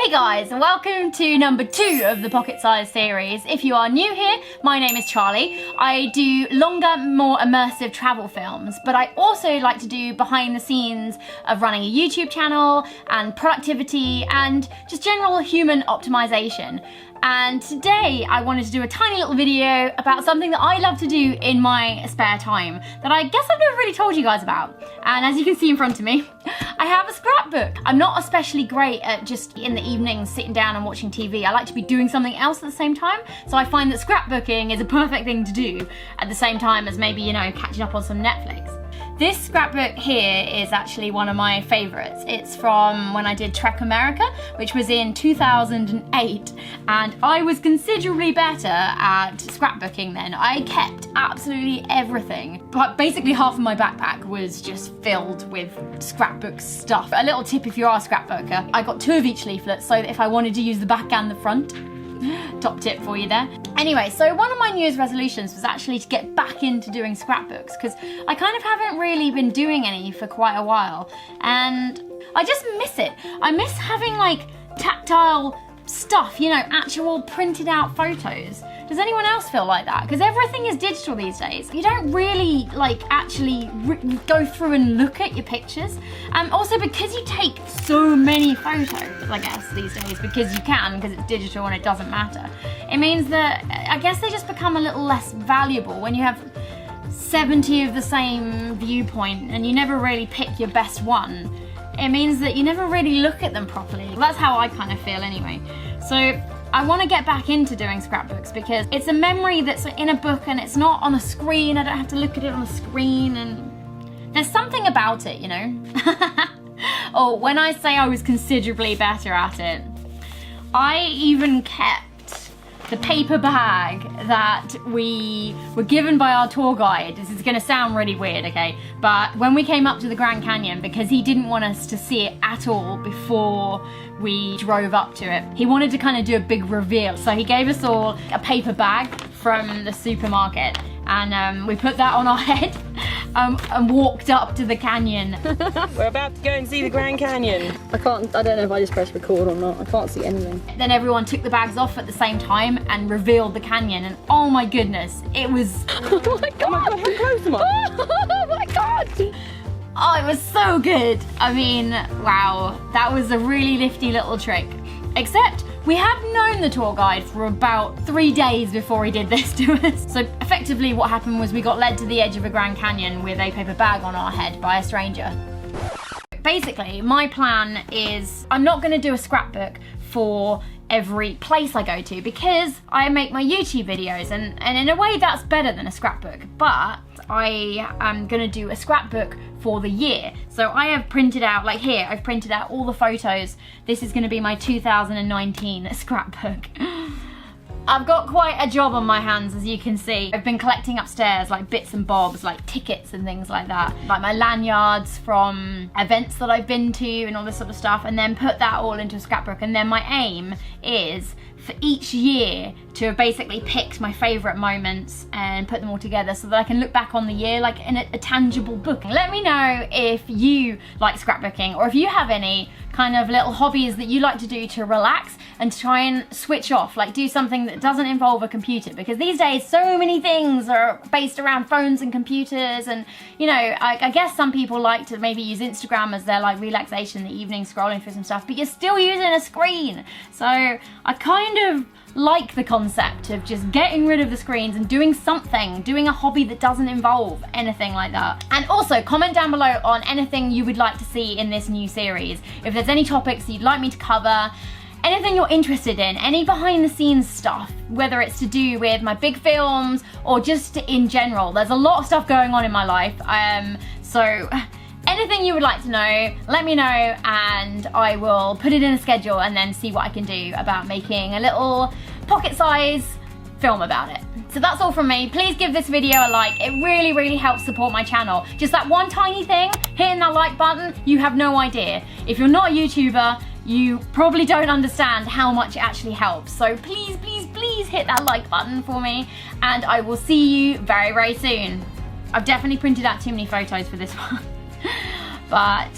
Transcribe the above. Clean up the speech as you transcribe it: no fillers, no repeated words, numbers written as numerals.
Hey guys, and welcome to number 2 of the Pocket Size series. If you are new here, my name is Charlie. I do longer, more immersive travel films, but I also like to do behind the scenes of running a YouTube channel and productivity and just general human optimization. And today I wanted to do a tiny little video about something that I love to do in my spare time that I guess I've never really told you guys about. And as you can see in front of me, I have a scrapbook. I'm not especially great at just in the evenings sitting down and watching TV. I like to be doing something else at the same time. So I find that scrapbooking is a perfect thing to do at the same time as maybe, you know, catching up on some Netflix. This scrapbook here is actually one of my favorites. It's from when I did Trek America, which was in 2008, and I was considerably better at scrapbooking then. I kept absolutely everything, but basically half of my backpack was just filled with scrapbook stuff. A little tip if you are a scrapbooker, I got 2 of each leaflet so that if I wanted to use the back and the front. Top tip for you there. Anyway, so one of my New Year's resolutions was actually to get back into doing scrapbooks because I kind of haven't really been doing any for quite a while and I just miss it. I miss having like tactile stuff, you know, actual printed out photos. Does anyone else feel like that? Because everything is digital these days. You don't really like actually go through and look at your pictures. Also because you take so many photos, I guess, these days, because you can, because it's digital and it doesn't matter. It means that, I guess they just become a little less valuable when you have 70 of the same viewpoint and you never really pick your best one. It means that you never really look at them properly. Well, that's how I kind of feel anyway. So I want to get back into doing scrapbooks because it's a memory that's in a book and it's not on a screen. I don't have to look at it on a screen and there's something about it, you know? Oh, when I say I was considerably better at it, I even kept the paper bag that we were given by our tour guide. This is gonna sound really weird, okay? But when we came up to the Grand Canyon, because he didn't want us to see it at all before we drove up to it, he wanted to kind of do a big reveal. So he gave us all a paper bag from the supermarket and we put that on our head and walked up to the canyon. We're about to go and see the Grand Canyon. I don't know if I just pressed record or not. I can't see anything. Then everyone took the bags off at the same time and revealed the canyon and oh my goodness, it was... Oh my god! Oh my god, how close am I? Oh my god! Oh, it was so good. I mean, wow, that was a really nifty little trick. Except we had known the tour guide for about 3 days before he did this to us. So effectively what happened was we got led to the edge of a Grand Canyon with a paper bag on our head by a stranger. Basically, my plan is I'm not going to do a scrapbook for every place I go to because I make my YouTube videos and in a way that's better than a scrapbook, but I am gonna do a scrapbook for the year. So I have printed out, like here, I've printed out all the photos. This is gonna be my 2019 scrapbook. I've got quite a job on my hands, as you can see. I've been collecting upstairs like bits and bobs, like tickets and things like that. Like my lanyards from events that I've been to and all this sort of stuff, and then put that all into a scrapbook. And then my aim is for each year to have basically picked my favourite moments and put them all together so that I can look back on the year like in a tangible book. Let me know if you like scrapbooking or if you have any kind of little hobbies that you like to do to relax and to try and switch off, like do something that doesn't involve a computer, because these days so many things are based around phones and computers, and you know, I guess some people like to maybe use Instagram as their like relaxation in the evening, scrolling through some stuff, but you're still using a screen. So I kind of like the concept of just getting rid of the screens and doing something, doing a hobby that doesn't involve anything like that. And also comment down below on anything you would like to see in this new series. If there's any topics you'd like me to cover, anything you're interested in, any behind the scenes stuff, whether it's to do with my big films or just in general. There's a lot of stuff going on in my life, so anything you would like to know, let me know and I will put it in a schedule and then see what I can do about making a little pocket-size film about it. So that's all from me. Please give this video a like. It really, really helps support my channel. Just that one tiny thing, hitting that like button, you have no idea. If you're not a YouTuber, you probably don't understand how much it actually helps. So please, please, please hit that like button for me and I will see you very, very soon. I've definitely printed out too many photos for this one. But